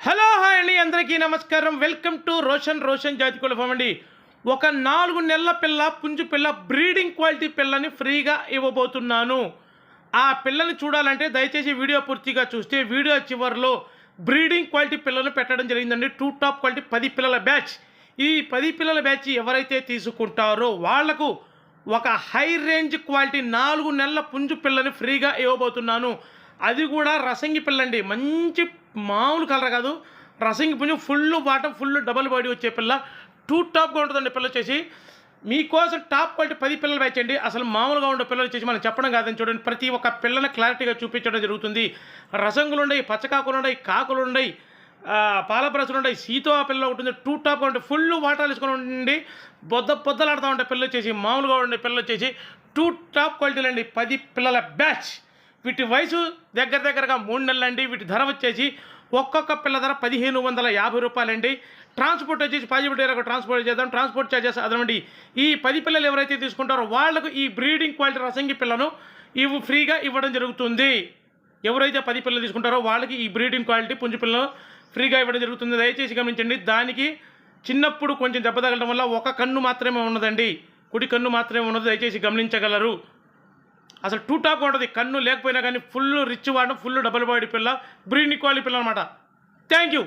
Hello hi అండి, అందరికీ నమస్కారం. వెల్కమ్ టు రోషన్ జాతికోళ్ళ ఫామ్ అండి. ఒక 4 నెలల పిల్ల, పుంజు పిల్ల, బ్రీడింగ్ క్వాలిటీ పిల్లని ఫ్రీగా ఇవ్వబోతున్నాను. ఆ పిల్లని చూడాలంటే దయచేసి వీడియో పూర్తిగా చూస్తే వీడియో చివరిలో బ్రీడింగ్ క్వాలిటీ పిల్లలు పెట్టడం జరిగిందండి. 2 టాప్ క్వాలిటీ 10 పిల్లల బ్యాచ్. ఈ 10 పిల్లల బ్యాచ్ ఎవరైతే తీసుకుంటారో వాళ్లకు ఒక హై రేంజ్ క్వాలిటీ 4 నెలల పుంజు పిల్లని ఫ్రీగా ఇవ్వబోతున్నాను. అది కూడా రసంగి పిల్లండి. మంచి మామూలు కలర్ కాదు, రసంగి పుంజు, full bottom, full double body వచ్చే పిల్ల. 2 టాప్గా ఉంటుందండి పిల్ల వచ్చేసి. మీకోసం టాప్ క్వాలిటీ 10 పిల్లలు వేయండి. అసలు మామూలుగా ఉండే పిల్లలు వచ్చేసి మనం చెప్పడం కాదని చూడండి, ప్రతి ఒక్క పిల్లని క్లారిటీగా చూపించడం జరుగుతుంది. రసంగులు ఉన్నాయి, పచ్చకాకులు ఉన్నాయి, కాకులు ఉన్నాయి, పాలబ్రసులు ఉన్నాయి, సీతో ఆ పిల్ల ఉంటుంది. 2 టాప్గా ఉంటే ఫుల్ వాటాలు వేసుకొని ఉండి పొద్దలాడుతూ ఉంటే పిల్లలు వచ్చేసి. మామూలుగా ఉండే పిల్లలు వచ్చేసి 2 టాప్ క్వాలిటీలు అండి. 10 పిల్లల బ్యాచ్. వీటి వయసు దగ్గరగా 3 నెలలు అండి. వీటి ధర వచ్చేసి ఒక్కొక్క పిల్ల ధర 1550 రూపాయలండి. ట్రాన్స్పోర్ట్ వచ్చేసి పాజిబిలిటీ ట్రాన్స్పోర్ట్ చేద్దాం. ట్రాన్స్పోర్ట్ ఛార్జెస్ అదనండి. ఈ 10 పిల్లలు ఎవరైతే తీసుకుంటారో వాళ్లకు ఈ బ్రీడింగ్ క్వాలిటీ రసంగి పిల్లను ఫ్రీగా ఇవ్వడం జరుగుతుంది. ఎవరైతే 10 పిల్లలు తీసుకుంటారో వాళ్ళకి ఈ బ్రీడింగ్ క్వాలిటీ పుంజు పిల్లను ఫ్రీగా ఇవ్వడం జరుగుతుంది. దయచేసి గమనించండి. దానికి చిన్నప్పుడు కొంచెం దెబ్బ తగలడం వల్ల ఒక కన్ను మాత్రమే ఉన్నదండి, కుడి కన్ను మాత్రమే ఉన్నది. దయచేసి గమనించగలరు. అసలు 2 టాప్ ఉంటుంది, కన్ను లేకపోయినా కానీ ఫుల్ రిచ్ వాడడం, ఫుల్ డబుల్ బాడీ పిల్ల, బ్రీడింగ్ క్వాలిటీ పిల్ల అనమాట. Thank you.